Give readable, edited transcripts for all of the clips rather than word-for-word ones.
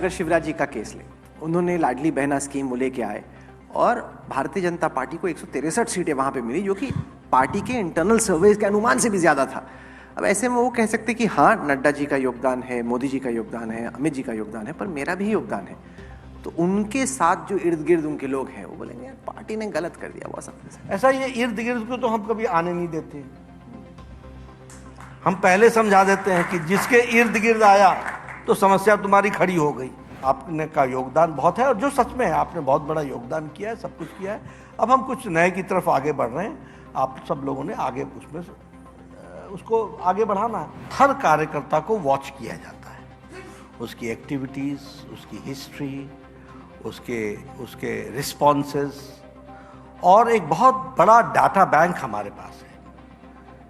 Doctor Shivraj ji का case ले, उन्होंने लाडली बहना स्कीम वो लेके आए और भारतीय जनता पार्टी को 163 सीटें वहां पे मिली, जो कि पार्टी के इंटरनल सर्वेज के अनुमान से भी ज्यादा था। अब ऐसे में वो कह सकते कि हाँ, नड्डा जी का योगदान है, मोदी जी का योगदान है, अमित जी का योगदान है, पर मेरा भी योगदान है। तो उनके साथ जो इर्द गिर्द उनके लोग हैं वो बोलेंगे यार पार्टी ने गलत कर दिया, वो ऐसा। ये इर्द गिर्द को तो हम कभी आने नहीं देते, हम पहले समझा देते हैं कि जिसके इर्द गिर्द आया तो समस्या तुम्हारी खड़ी हो गई। आपने का योगदान बहुत है और जो सच में है, आपने बहुत बड़ा योगदान किया है, सब कुछ किया है। अब हम कुछ नए की तरफ आगे बढ़ रहे हैं, आप सब लोगों ने आगे उसमें उसको आगे बढ़ाना है। हर कार्यकर्ता को वॉच किया जाता है, उसकी एक्टिविटीज़, उसकी हिस्ट्री, उसके रिस्पॉन्सेस, और एक बहुत बड़ा डाटा बैंक हमारे पास है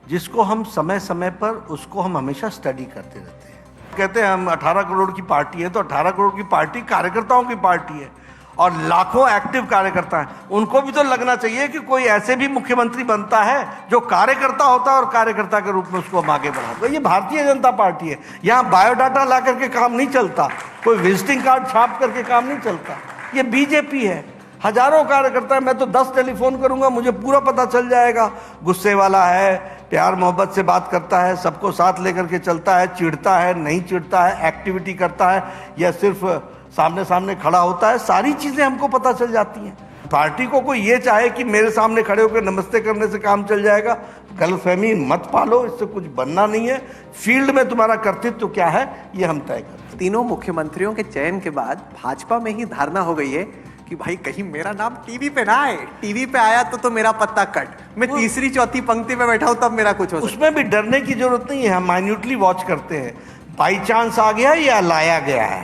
जिसको हम समय समय पर उसको हम हमेशा स्टडी करते रहते हैं। कहते हैं हम 18 करोड़ की पार्टी है, तो 18 करोड़ की पार्टी कार्यकर्ताओं की पार्टी है और लाखों एक्टिव कार्यकर्ता हैं। उनको भी तो लगना चाहिए कि कोई ऐसे भी मुख्यमंत्री बनता है जो कार्यकर्ता होता है और कार्यकर्ता के रूप में उसको हम आगे बढ़ाते हैं। ये भारतीय जनता पार्टी है, यहाँ बायोडाटा ला करके काम नहीं चलता, कोई विजिटिंग कार्ड छाप करके काम नहीं चलता। ये बीजेपी है, हजारों कार्यकर्ता है। मैं तो 10 टेलीफोन करूंगा, मुझे पूरा पता चल जाएगा। गुस्से वाला है, प्यार मोहब्बत से बात करता है, सबको साथ लेकर के चलता है, चिढ़ता है, नहीं चिढ़ता है, एक्टिविटी करता है या सिर्फ सामने सामने खड़ा होता है, सारी चीजें हमको पता चल जाती हैं। पार्टी को कोई ये चाहे कि मेरे सामने खड़े होकर नमस्ते करने से काम चल जाएगा, गलतफहमी मत पालो, इससे कुछ बनना नहीं है। फील्ड में तुम्हारा कर्तव्य क्या है ये हम तय करते हैं। तीनों मुख्यमंत्रियों के चयन के बाद भाजपा में ही धारणा हो गई है कि भाई कहीं मेरा नाम टीवी पे ना आए, टीवी पे आया तो मेरा पत्ता कट, मैं तीसरी चौथी पंक्ति में बैठा हूं तब मेरा कुछ हो। उसमें भी डरने की जरूरत नहीं है, हम माइन्यूटली वॉच करते हैं, बाई चांस आ गया या लाया गया है।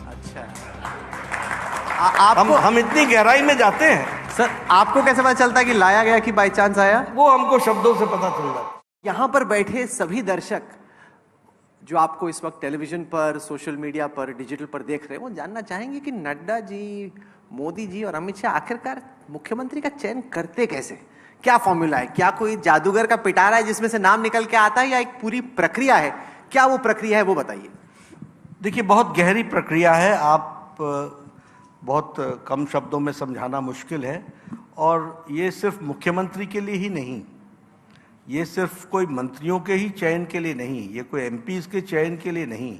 अच्छा, हम इतनी गहराई में जाते हैं। सर, आपको कैसे पता चलता है कि लाया गया कि बाई चांस आया? वो हमको शब्दों से पता चल जाता है। यहां पर बैठे सभी दर्शक जो आपको इस वक्त टेलीविजन पर, सोशल मीडिया पर, डिजिटल पर देख रहे हैं, वो जानना चाहेंगे कि नड्डा जी, मोदी जी और अमित शाह आखिरकार मुख्यमंत्री का चयन करते कैसे? क्या फॉर्मूला है? क्या कोई जादूगर का पिटारा है जिसमें से नाम निकल के आता है, या एक पूरी प्रक्रिया है? क्या वो प्रक्रिया है, वो बताइए। देखिए, बहुत गहरी प्रक्रिया है, आप बहुत कम शब्दों में समझाना मुश्किल है। और ये सिर्फ मुख्यमंत्री के लिए ही नहीं, ये सिर्फ कोई मंत्रियों के ही चयन के लिए नहीं, ये कोई एमपीज के चयन के लिए नहीं,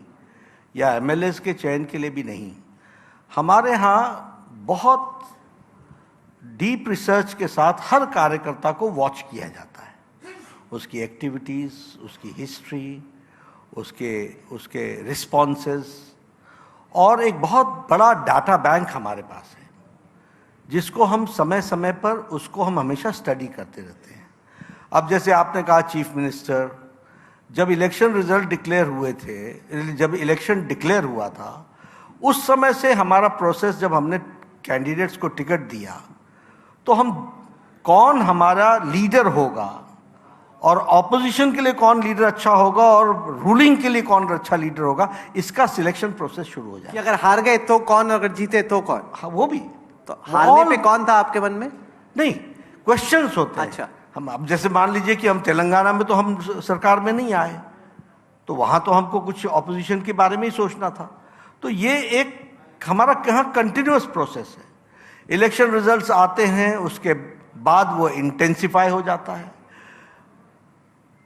या एमएलएस के चयन के लिए भी नहीं। हमारे यहाँ बहुत डीप रिसर्च के साथ हर कार्यकर्ता को वॉच किया जाता है, उसकी एक्टिविटीज़, उसकी हिस्ट्री, उसके रिस्पॉन्सेस, और एक बहुत बड़ा डाटा बैंक हमारे पास है जिसको हम समय समय पर उसको हम हमेशा स्टडी करते रहते हैं। अब जैसे आपने कहा चीफ मिनिस्टर, जब इलेक्शन रिजल्ट डिक्लेयर हुए थे, जब इलेक्शन डिक्लेयर हुआ था, उस समय से हमारा प्रोसेस, जब हमने कैंडिडेट्स को टिकट दिया तो हम कौन हमारा लीडर होगा और ऑपोजिशन के लिए कौन लीडर अच्छा होगा और रूलिंग के लिए कौन अच्छा लीडर होगा, इसका सिलेक्शन प्रोसेस शुरू हो जाए। अगर हार गए तो कौन, अगर जीते तो कौन? हाँ, वो भी। तो हारने पे कौन था आपके मन में? नहीं, क्वेश्चंस होते हैं। अच्छा, हम अब जैसे मान लीजिए कि हम तेलंगाना में तो हम सरकार में नहीं आए, तो वहां तो हमको कुछ ऑपोजिशन के बारे में ही सोचना था। तो ये एक हमारा कहाँ कंटिन्यूअस प्रोसेस है। इलेक्शन रिजल्ट्स आते हैं, उसके बाद वो इंटेंसिफाई हो जाता है।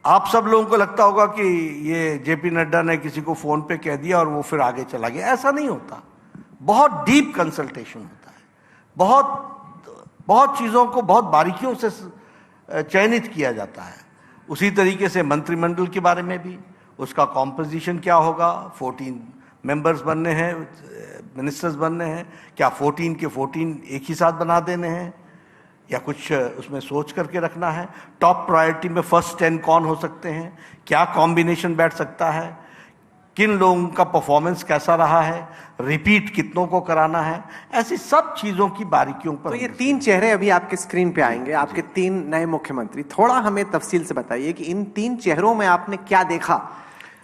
आप सब लोगों को लगता होगा कि ये जेपी नड्डा ने किसी को फोन पे कह दिया और वो फिर आगे चला गया, ऐसा नहीं होता। बहुत डीप कंसल्टेशन होता है, बहुत चीज़ों को बहुत बारीकियों से चयनित किया जाता है। उसी तरीके से मंत्रिमंडल के बारे में भी, उसका कॉम्पोजिशन क्या होगा, 14 मेंबर्स बनने हैं, मिनिस्टर्स बनने हैं, क्या 14 के 14 एक ही साथ बना देने हैं या कुछ उसमें सोच करके रखना है। टॉप प्रायोरिटी में फर्स्ट 10 कौन हो सकते हैं, क्या कॉम्बिनेशन बैठ सकता है, किन लोगों का परफॉर्मेंस कैसा रहा है, रिपीट कितनों को कराना है, ऐसी सब चीज़ों की बारीकियों पर। तो ये 3 चेहरे अभी आपके स्क्रीन पे आएंगे, आपके 3 नए मुख्यमंत्री। थोड़ा हमें तफसील से बताइए कि इन 3 चेहरों में आपने क्या देखा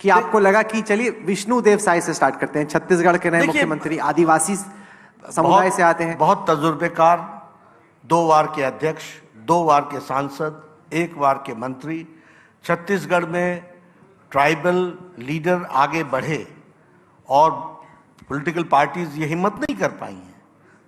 कि आपको लगा कि चलिए विष्णु देव साय से स्टार्ट करते हैं, छत्तीसगढ़ के नए मुख्यमंत्री, आदिवासी समुदाय से आते हैं, बहुत तजुर्बेकार, 2 बार के अध्यक्ष, 2 बार के सांसद, 1 बार के मंत्री। छत्तीसगढ़ में ट्राइबल लीडर आगे बढ़े और पॉलिटिकल पार्टीज ये हिम्मत नहीं कर पाई हैं।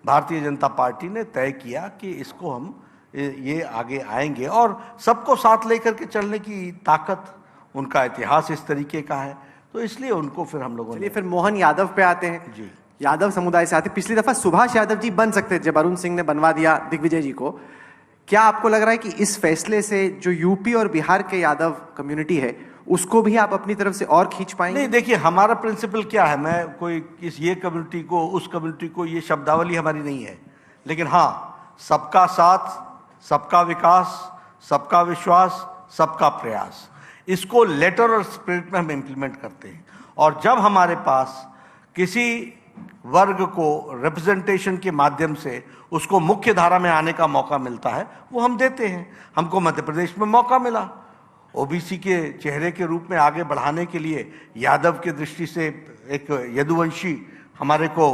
भारतीय जनता पार्टी ने तय किया कि इसको हम ये आगे आएंगे, और सबको साथ लेकर के चलने की ताकत, उनका इतिहास इस तरीके का है, तो इसलिए उनको फिर हम लोगों ने। फिर मोहन यादव पे आते हैं जी। यादव समुदाय से आते। पिछली दफा सुभाष यादव जी बन सकते थे जब अरुण सिंह ने बनवा दिया दिग्विजय जी को। क्या आपको लग रहा है कि इस फैसले से जो यूपी और बिहार के यादव कम्युनिटी है उसको भी आप अपनी तरफ से और खींच पाएंगे? नहीं, देखिए हमारा प्रिंसिपल क्या है, मैं कोई ये कम्युनिटी को उस कम्युनिटी को, ये शब्दावली हमारी नहीं है, लेकिन हाँ, सबका साथ, सबका विकास, सबका विश्वास, सबका प्रयास, इसको लेटर और स्पिरिट में हम इम्प्लीमेंट करते हैं। और जब हमारे पास किसी वर्ग को रिप्रेजेंटेशन के माध्यम से उसको मुख्य धारा में आने का मौका मिलता है, वो हम देते हैं। हमको मध्य प्रदेश में मौका मिला, ओबीसी के चेहरे के रूप में आगे बढ़ाने के लिए यादव के दृष्टि से एक यदुवंशी हमारे को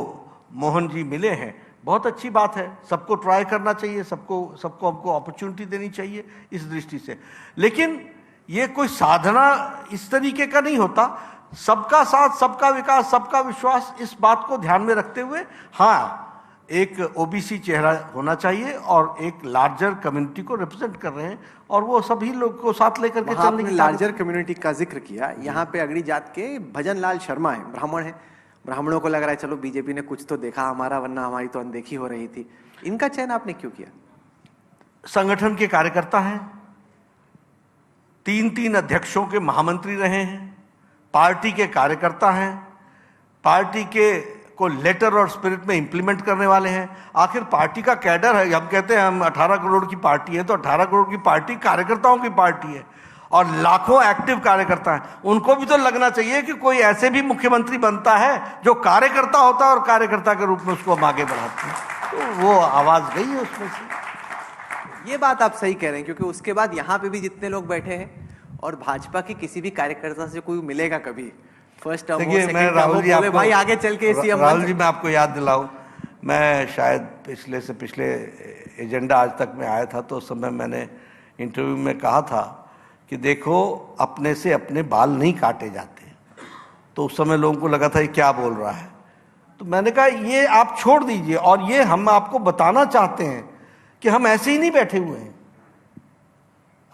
मोहन जी मिले हैं, बहुत अच्छी बात है। सबको ट्राई करना चाहिए, सबको हमको अपॉर्चुनिटी देनी चाहिए इस दृष्टि से। लेकिन ये कोई साधना इस तरीके का नहीं होता। सबका साथ, सबका विकास, सबका विश्वास, इस बात को ध्यान में रखते हुए हाँ, एक ओबीसी चेहरा होना चाहिए और एक लार्जर कम्युनिटी को रिप्रेजेंट कर रहे हैं, और वो सभी लोग को साथ लेकर के चलने की। लार्जर कम्युनिटी का जिक्र किया, यहाँ पे अगड़ी जात के भजन लाल शर्मा है, ब्राह्मण है। ब्राह्मणों को लग रहा है चलो बीजेपी ने कुछ तो देखा हमारा, वरना हमारी तो अनदेखी हो रही थी। इनका चयन आपने क्यों किया? संगठन के कार्यकर्ता हैं, 3 अध्यक्षों के महामंत्री रहे हैं, पार्टी के कार्यकर्ता हैं, पार्टी के को लेटर और स्पिरिट में इंप्लीमेंट करने वाले हैं। आखिर पार्टी का कैडर है, हम कहते हैं हम 18 करोड़ की पार्टी है, तो 18 करोड़ की पार्टी कार्यकर्ताओं की पार्टी है, और लाखों एक्टिव कार्यकर्ता हैं। उनको भी तो लगना चाहिए कि कोई ऐसे भी मुख्यमंत्री बनता है जो कार्यकर्ता होता है और कार्यकर्ता के रूप में उसको हम आगे बढ़ाते हैं। तो वो आवाज गई है उसमें से। ये बात आप सही कह रहे हैं, क्योंकि उसके बाद यहाँ पे भी जितने लोग बैठे हैं और भाजपा के किसी भी कार्यकर्ता से कोई मिलेगा कभी, फर्स्ट टर्म देखिए, मैं राहुल जी आपको, भाई आगे चल के सीएम राहुल जी मैं आपको याद दिलाऊं, मैं शायद पिछले एजेंडा आज तक में आया था, तो उस समय मैंने इंटरव्यू में कहा था कि देखो, अपने से अपने बाल नहीं काटे जाते। तो उस समय लोगों को लगा था ये क्या बोल रहा है, तो मैंने कहा ये आप छोड़ दीजिए, और ये हम आपको बताना चाहते हैं कि हम ऐसे ही नहीं बैठे हुए हैं।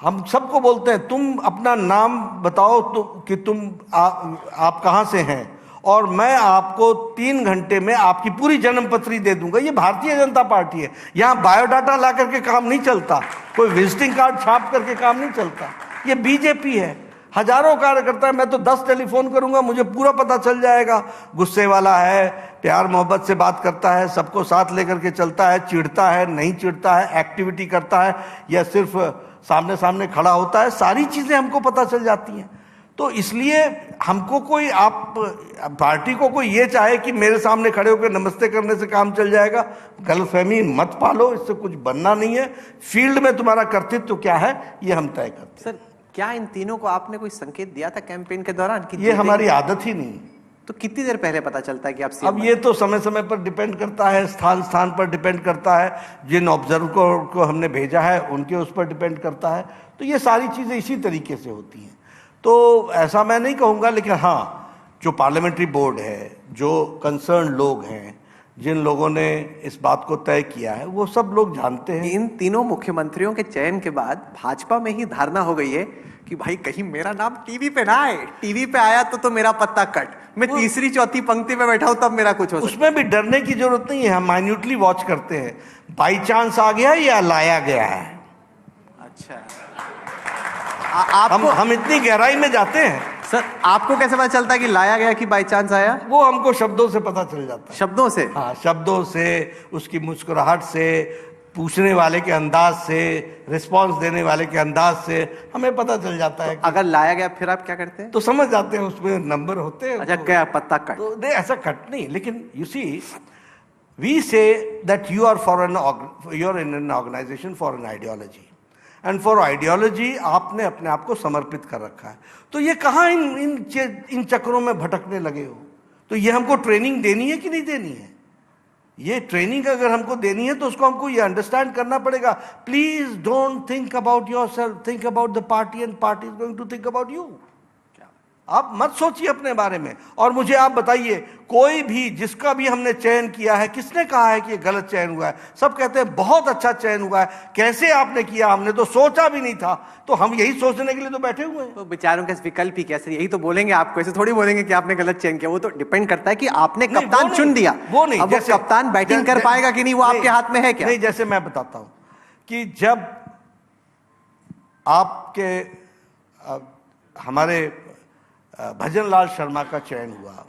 हम सबको बोलते हैं तुम अपना नाम बताओ तो कि तुम आप कहाँ से हैं, और मैं आपको 3 घंटे में आपकी पूरी जन्म पत्री दे दूंगा। ये भारतीय जनता पार्टी है, यहाँ बायोडाटा ला करके काम नहीं चलता, कोई विजिटिंग कार्ड छाप करके काम नहीं चलता। ये बीजेपी है, हजारों कार्यकर्ता है, मैं तो 10 टेलीफोन करूंगा, मुझे पूरा पता चल जाएगा। गुस्से वाला है, प्यार मोहब्बत से बात करता है, सबको साथ लेकर के चलता है, चिढ़ता है, नहीं चिढ़ता है, एक्टिविटी करता है या सिर्फ सामने सामने खड़ा होता है, सारी चीजें हमको पता चल जाती हैं। तो इसलिए हमको कोई, आप पार्टी को कोई ये चाहे कि मेरे सामने खड़े होकर नमस्ते करने से काम चल जाएगा, गलतफहमी मत पालो, इससे कुछ बनना नहीं है। फील्ड में तुम्हारा कर्तव्य क्या है ये हम तय करते हैं। सर, क्या इन तीनों को आपने कोई संकेत दिया था कैंपेन के दौरान कि ये हमारी आदत ही नहीं? तो कितनी देर पहले पता चलता है कि आप अब ये तो समय समय पर डिपेंड करता है, स्थान पर डिपेंड करता है, जिन ऑब्जर्वर को हमने भेजा है उनके उस पर डिपेंड करता है। तो ये सारी चीज़ें इसी तरीके से होती हैं। तो ऐसा मैं नहीं कहूँगा, लेकिन हाँ, जो पार्लियामेंट्री बोर्ड है, जो कंसर्न लोग हैं, जिन लोगों ने इस बात को तय किया है, वो सब लोग जानते हैं। इन तीनों मुख्यमंत्रियों के चयन के बाद भाजपा में ही धारणा हो गई है कि भाई कहीं मेरा नाम टीवी पे ना आए, टीवी पे आया तो मेरा पत्ता कट, मैं तीसरी चौथी पंक्ति में बैठा हूं तब मेरा कुछ हो सकता। उसमें भी डरने की जरूरत नहीं है, हम माइन्यूटली वॉच करते हैं, बाई चांस आ गया या लाया गया है। अच्छा, हम इतनी गहराई में जाते हैं। सर, आपको कैसे पता चलता है कि लाया गया कि बाई चांस आया? वो हमको शब्दों से पता चल जाता है। शब्दों से? हाँ, शब्दों से, उसकी मुस्कुराहट से, पूछने वाले के अंदाज से, रिस्पांस देने वाले के अंदाज से हमें पता चल जाता है। अगर लाया गया फिर आप क्या करते हैं? तो समझ जाते हैं, उसमें नंबर होते हैं। अच्छा, गया पत्ता कट। तो नहीं, ऐसा कट नहीं, लेकिन you see, we say that you are in an organisation for an ideology, and for ideology आपने अपने आप को समर्पित कर रखा है। तो ये कहाँ इन चक्रों में भटकने लगे हो? तो ये हमको ट्रेनिंग देनी है कि नहीं देनी है? ये ट्रेनिंग अगर हमको देनी है तो उसको हमको ये अंडरस्टैंड करना पड़ेगा। Please don't think about yourself, think about the party, and party is going to think about you. आप मत सोचिए अपने बारे में। और मुझे आप बताइए, कोई भी जिसका भी हमने चयन किया है, किसने कहा है कि ये गलत चयन हुआ है? सब कहते हैं बहुत अच्छा चयन हुआ है, कैसे आपने किया, हमने तो सोचा भी नहीं था। तो हम यही सोचने के लिए तो बैठे हुए हैं। तो बेचारों का विकल्प ही कैसे, यही तो बोलेंगे आपको, ऐसे थोड़ी बोलेंगे कि आपने गलत चयन किया। वो तो डिपेंड करता है कि आपने नहीं, कप्तान चुन दिया, वो नहीं। अब वो कप्तान बैटिंग कर पाएगा कि नहीं, वो आपके हाथ में है क्या? नहीं, जैसे मैं बताता हूं कि जब आपके हमारे भजन लाल शर्मा का चयन हुआ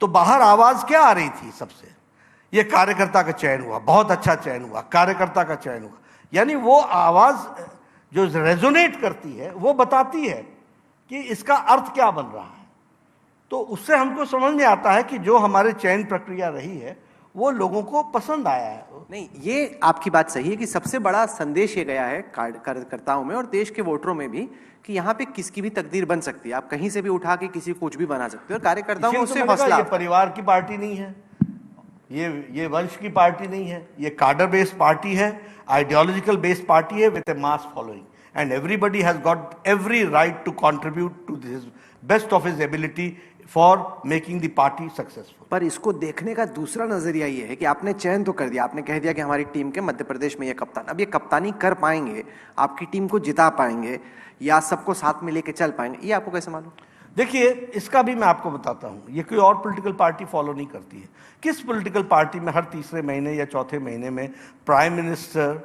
तो बाहर आवाज क्या आ रही थी सबसे? ये कार्यकर्ता का चयन हुआ, बहुत अच्छा चयन हुआ, कार्यकर्ता का चयन हुआ। यानी वो आवाज जो रेजोनेट करती है वो बताती है कि इसका अर्थ क्या बन रहा है। तो उससे हमको समझ में आता है कि जो हमारे चयन प्रक्रिया रही है वो लोगों को पसंद आया है। नहीं, ये आपकी बात सही है कि सबसे बड़ा संदेश ये गया है कार्यकर्ताओं में और देश के वोटरों में भी कि यहाँ पे किसकी भी तकदीर बन सकती है, आप कहीं से भी उठा के किसी को कुछ भी बना सकते हो। और कार्यकर्ताओं को उससे हौसला, ये परिवार की पार्टी नहीं है, ये वंश की पार्टी नहीं है, ये कार्डर बेस्ड पार्टी है, आइडियोलॉजिकल बेस्ड पार्टी है with a mass following, and everybody has got every right to contribute to this best of his ability for making the party successful. पर इसको देखने का दूसरा नजरिया ये है कि आपने चयन तो कर दिया, आपने कह दिया कि हमारी टीम के मध्य प्रदेश में ये कप्तान, अब ये कप्तानी कर पाएंगे, आपकी टीम को जिता पाएंगे या सबको साथ में लेके चल पाएंगे, ये आपको कैसे मालूम? देखिए, इसका भी मैं आपको बताता हूं, ये कोई और पॉलिटिकल पार्टी फॉलो नहीं करती है। किस पॉलिटिकल पार्टी में हर तीसरे महीने या चौथे महीने में प्राइम मिनिस्टर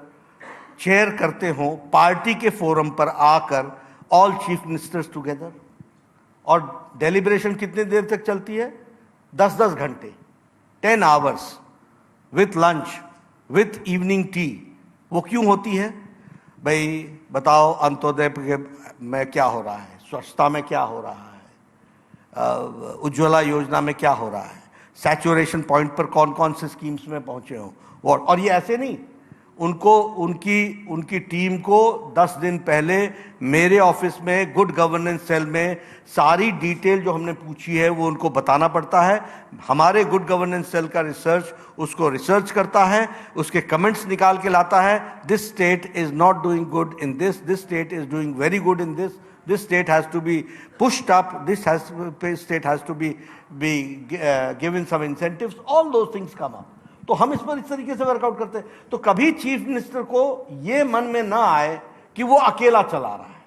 चेयर करते हो पार्टी के फोरम पर आकर ऑल चीफ मिनिस्टर्स टुगेदर, और डेलिब्रेशन कितनी देर तक चलती है? 10-10 घंटे, 10 hours with lunch with evening tea. वो क्यों होती है भाई? बताओ, अंत्योदय में क्या हो रहा है, स्वच्छता में क्या हो रहा है, उज्ज्वला योजना में क्या हो रहा है, सैचुरेशन पॉइंट पर कौन कौन से स्कीम्स में पहुंचे हो। और ये ऐसे नहीं, उनको उनकी टीम को 10 दिन पहले मेरे ऑफिस में गुड गवर्नेंस सेल में सारी डिटेल जो हमने पूछी है वो उनको बताना पड़ता है। हमारे गुड गवर्नेंस सेल का रिसर्च उसको रिसर्च करता है, उसके कमेंट्स निकाल के लाता है। This state is not doing good in this state is doing very good in this state has to be pushed up, this state has to be given some incentives, all those things come up. तो हम इस पर इस तरीके से workout करते हैं। तो कभी चीफ मिनिस्टर को ये मन में ना आए कि वो अकेला चला रहा है।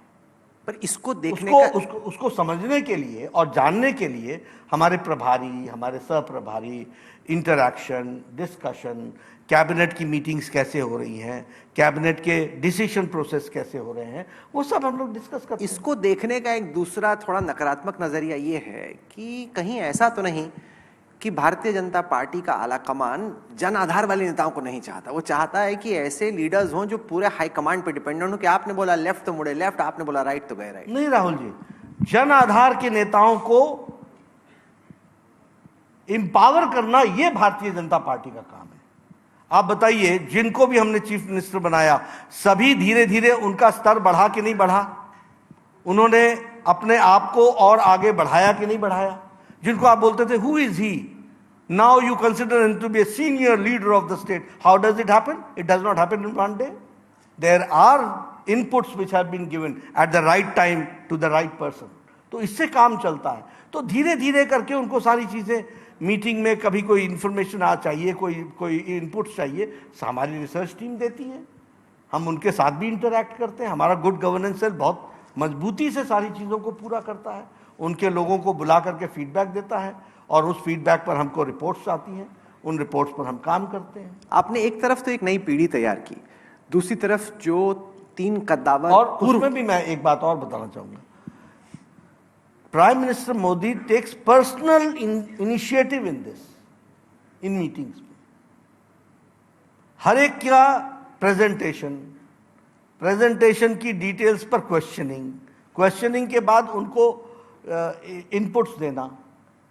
पर इसको देखने उसको समझने के लिए और जानने के लिए हमारे प्रभारी, हमारे सह प्रभारी, इंटरैक्शन, डिस्कशन, कैबिनेट की मीटिंग्स कैसे हो रही हैं, कैबिनेट के डिसीजन प्रोसेस कैसे हो रहे हैं, वो सब हम लोग डिस्कस करते हैं। इसको देखने का एक दूसरा थोड़ा नकारात्मक नजरिया ये है कि कहीं ऐसा तो नहीं कि भारतीय जनता पार्टी का आला कमान जन आधार वाले नेताओं को नहीं चाहता। वो चाहता है कि ऐसे लीडर्स हों जो पूरे हाई कमांड पे डिपेंडेंट हो कि आपने बोला लेफ्ट तो मुड़े लेफ्ट, आपने बोला राइट तो गए राइट। नहीं राहुल जी, जन आधार के नेताओं को एम्पावर करना ये भारतीय जनता पार्टी का काम है। आप बताइए, जिनको भी हमने चीफ मिनिस्टर बनाया सभी धीरे धीरे उनका स्तर बढ़ा कि नहीं बढ़ा? उन्होंने अपने आप को और आगे बढ़ाया कि नहीं बढ़ाया? जिनको आप बोलते थे who is he, now you consider him to be a senior leader of the state. How does it happen? It does not happen in one day. There are inputs which have been given at the right time to the right person. तो इससे काम चलता है। तो धीरे धीरे करके उनको सारी चीजें, मीटिंग में कभी कोई इंफॉर्मेशन चाहिए, कोई इनपुट्स चाहिए, हमारी रिसर्च टीम देती है, हम उनके साथ भी इंटरैक्ट करते हैं। हमारा गुड गवर्नेंस सेल बहुत मजबूती से सारी चीज़ों को पूरा करता है, उनके लोगों को बुला करके फीडबैक देता है और उस फीडबैक पर हमको रिपोर्ट्स आती हैं, उन रिपोर्ट्स पर हम काम करते हैं। आपने एक तरफ तो एक नई पीढ़ी तैयार की, दूसरी तरफ जो 3 कद्दावर, और उसमें भी मैं एक बात और बताना चाहूंगा, prime minister Modi takes personal initiative in this, in meetings में हर एक का प्रेजेंटेशन की डिटेल्स पर क्वेश्चनिंग के बाद उनको इनपुट्स देना।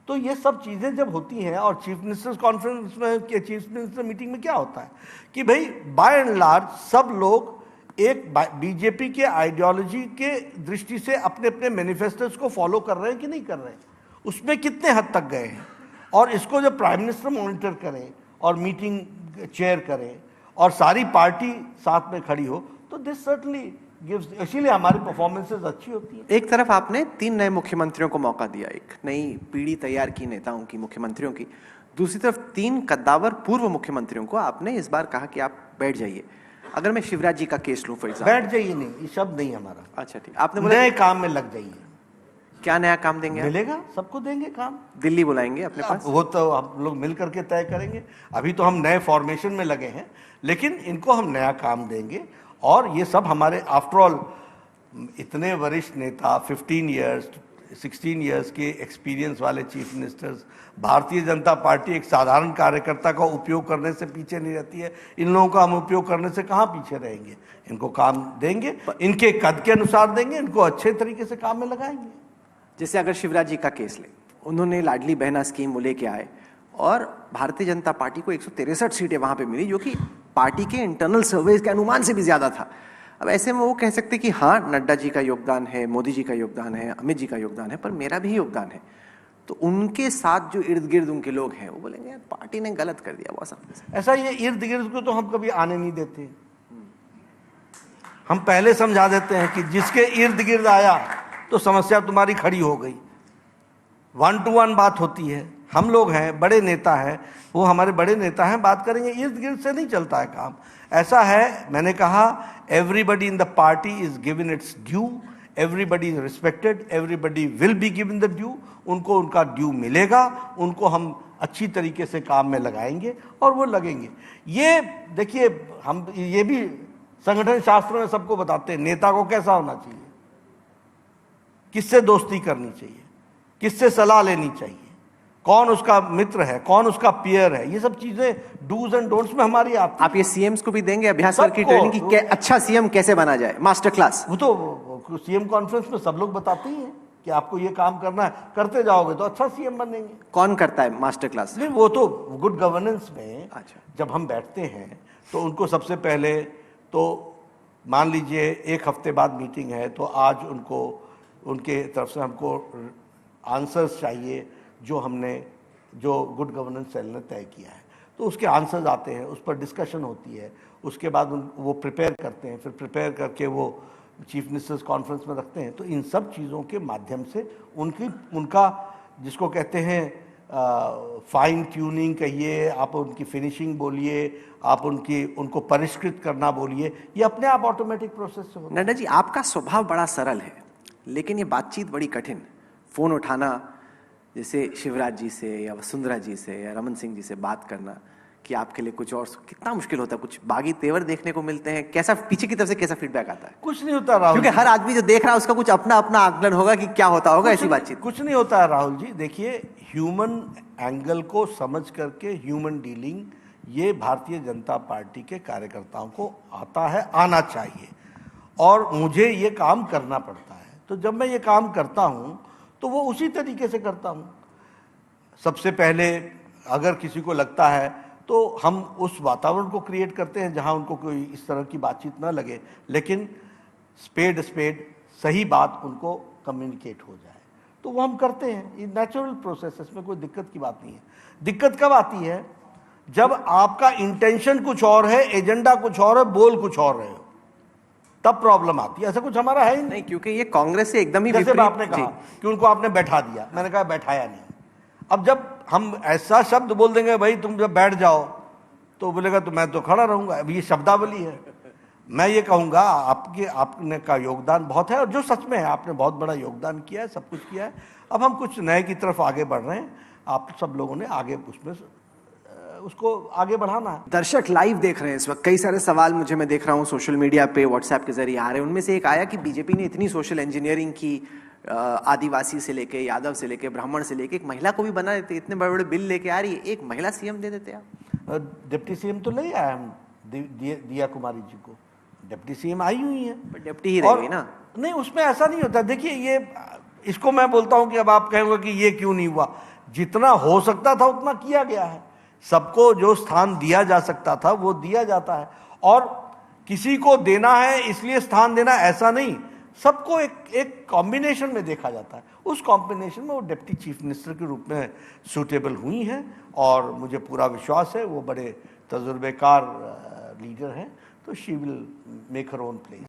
तो ये सब चीज़ें जब होती हैं, और चीफ मिनिस्टर्स कॉन्फ्रेंस में, चीफ मिनिस्टर मीटिंग में क्या होता है कि भाई बाय एंड लार्ज सब लोग एक बीजेपी के आइडियोलॉजी के दृष्टि से अपने अपने मैनिफेस्टोस को फॉलो कर रहे हैं कि नहीं कर रहे हैं, उसमें कितने हद तक गए हैं। और इसको जब प्राइम मिनिस्टर मॉनिटर करें और मीटिंग चेयर करें और सारी पार्टी साथ में खड़ी हो, तो दिस सर्टनली गिव्स, इसीलिए हमारी परफॉर्मेंसेस अच्छी होती है। एक तरफ आपने 3 नए मुख्यमंत्रियों को मौका दिया, एक नई पीढ़ी तैयार की नेताओं की, मुख्यमंत्रियों की। दूसरी तरफ 3 कद्दावर पूर्व मुख्यमंत्रियों को आपने इस बार कहा कि आप बैठ जाइए। अगर मैं शिवराज जी का केस लूं फॉर एग्जाम्पल। बैठ जाइए नहीं, ये शब्द नहीं हमारा। अच्छा ठीक, आपने बोला नए काम में लग जाइए। क्या नया काम देंगे आप? मिलेगा, सबको देंगे काम। दिल्ली बुलाएंगे अपने पास? वो तो हम लोग मिल करके तय करेंगे। अभी तो हम नए फॉर्मेशन में लगे हैं, लेकिन इनको हम नया काम देंगे। और ये सब हमारे आफ्टर ऑल इतने वरिष्ठ नेता, 15 ईयर्स 16 ईयर्स के एक्सपीरियंस वाले chief ministers, Bharatiya Janata party एक साधारण कार्यकर्ता का उपयोग करने से पीछे नहीं रहती है। इन लोगों का हम उपयोग करने से कहाँ पीछे रहेंगे? इनको काम देंगे, इनके कद के अनुसार देंगे, इनको अच्छे तरीके से काम में लगाएंगे। जैसे अगर शिवराज जी का केस ले, उन्होंने लाडली बहना स्कीम वो लेके आए और भारतीय जनता पार्टी को 163 सीटें वहां पे मिली, जो कि पार्टी के इंटरनल सर्वेज के अनुमान से भी ज्यादा था। अब ऐसे में वो कह सकते कि हाँ, नड्डा जी का योगदान है, मोदी जी का योगदान है, अमित जी का योगदान है, पर मेरा भी योगदान है। तो उनके साथ जो इर्द गिर्द उनके लोग हैं वो बोलेंगे यार पार्टी ने गलत कर दिया बॉस अपने से। ऐसा ये इर्द गिर्द को तो हम कभी आने नहीं देते। हम पहले समझा देते हैं कि जिसके इर्द गिर्द आया तो समस्या तुम्हारी खड़ी हो गई। 1 to 1 बात होती है। हम लोग हैं, बड़े नेता हैं, वो हमारे बड़े नेता हैं, बात करेंगे। इर्द गिर्द से नहीं चलता है काम। ऐसा है, मैंने कहा everybody in the party is given it's due, everybody is respected, everybody will be given the due. उनको उनका ड्यू मिलेगा, उनको हम अच्छी तरीके से काम में लगाएंगे और वो लगेंगे। ये देखिए, हम ये भी संगठन शास्त्र में सबको बताते हैं नेता को कैसा होना चाहिए, किससे दोस्ती करनी चाहिए, किससे सलाह लेनी चाहिए, कौन उसका मित्र है, कौन उसका पीयर है। ये सब चीजें डूज एंड डोंट्स में हमारी आती है। आप ये सीएम्स को भी देंगे अभ्यास करके ट्रेनिंग की अच्छा सीएम कैसे बना जाए, मास्टर क्लास? वो तो सीएम कॉन्फ्रेंस में सब लोग बताते ही हैं कि आपको ये काम करना है, करते जाओगे तो अच्छा सीएम बनेंगे। कौन करता है मास्टर क्लास? नहीं, वो तो गुड गवर्नेंस में अच्छा, जब हम बैठते हैं तो उनको सबसे पहले तो मान लीजिए 1 हफ्ते बाद मीटिंग है, तो आज उनको उनके तरफ से हमको आंसर्स चाहिए जो गुड गवर्नेंस सेल ने तय किया है। तो उसके आंसर्स आते हैं, उस पर डिस्कशन होती है, उसके बाद वो प्रिपेयर करते हैं, फिर प्रिपेयर करके वो चीफ मिनिस्टर्स कॉन्फ्रेंस में रखते हैं। तो इन सब चीज़ों के माध्यम से उनका जिसको कहते हैं फाइन ट्यूनिंग कहिए, आप उनकी फिनिशिंग बोलिए, आप उनको परिष्कृत करना बोलिए, ये अपने आप ऑटोमेटिक प्रोसेस से होता है। नड्डा जी, आपका स्वभाव बड़ा सरल है, लेकिन ये बातचीत बड़ी कठिन। फोन उठाना, जैसे शिवराज जी से या वसुंधरा जी से या रमन सिंह जी से बात करना कि आपके लिए कुछ और कितना मुश्किल होता है। कुछ बागी तेवर देखने को मिलते हैं, कैसा पीछे की तरफ से कैसा फीडबैक आता है? कुछ नहीं होता राहुल, क्योंकि हर आदमी जो देख रहा है उसका कुछ अपना अपना आकलन होगा कि क्या होता होगा ऐसी बातचीत। कुछ नहीं होता है राहुल जी। देखिए, ह्यूमन एंगल को समझ करके ह्यूमन डीलिंग, ये भारतीय जनता पार्टी के कार्यकर्ताओं को आता है, आना चाहिए, और मुझे ये काम करना पड़ता है। तो जब मैं ये काम करता हूँ तो वो उसी तरीके से करता हूँ। सबसे पहले अगर किसी को लगता है तो हम उस वातावरण को क्रिएट करते हैं जहाँ उनको कोई इस तरह की बातचीत ना लगे, लेकिन स्पेड सही बात उनको कम्युनिकेट हो जाए, तो वो हम करते हैं। ये नेचुरल प्रोसेस, इसमें कोई दिक्कत की बात नहीं है। दिक्कत कब आती है? जब आपका इंटेंशन कुछ और है, एजेंडा कुछ और है, बोल कुछ और रहे हो, तब प्रॉब्लम आती है। ऐसा कुछ हमारा है ही नहीं, क्योंकि ये कांग्रेस से एकदम ही जैसे आपने कहा कि उनको आपने बैठा दिया, मैंने कहा बैठाया नहीं। अब जब हम ऐसा शब्द बोल देंगे भाई तुम जब बैठ जाओ, तो बोलेगा तो मैं तो खड़ा रहूंगा। अब ये शब्दावली है। मैं ये कहूँगा आपने का योगदान बहुत है, और जो सच में है, आपने बहुत बड़ा योगदान किया है, सब कुछ किया है। अब हम कुछ नए की तरफ आगे बढ़ रहे हैं। आप सब लोगों ने आगे उसको आगे बढ़ाना है। दर्शक लाइव देख रहे हैं इस वक्त, कई सारे सवाल मैं देख रहा हूँ सोशल मीडिया पे, व्हाट्सएप के जरिए आ रहे हैं। उनमें से एक आया कि बीजेपी ने इतनी सोशल इंजीनियरिंग की, आदिवासी से लेके, यादव से लेके, ब्राह्मण से लेके, एक महिला को भी बना देते, इतने बड़े बड़े बिल लेके आ रही है, एक महिला सीएम दे देते आप। डिप्टी सीएम तो ले आए हम, दिया कुमारी जी को डिप्टी सीएम आई हुई है, डिप्टी ही रहेगी ना। नहीं, उसमें ऐसा नहीं होता। देखिए, ये इसको मैं बोलता हूं कि अब आप कहेंगे कि ये क्यों नहीं हुआ। जितना हो सकता था उतना किया गया है। सबको जो स्थान दिया जा सकता था वो दिया जाता है, और किसी को देना है इसलिए स्थान देना, ऐसा नहीं। सबको एक कॉम्बिनेशन में देखा जाता है। उस कॉम्बिनेशन में वो डिप्टी चीफ मिनिस्टर के रूप में सूटेबल हुई हैं, और मुझे पूरा विश्वास है वो बड़े तजुर्बेकार लीडर हैं, तो she will make her own place.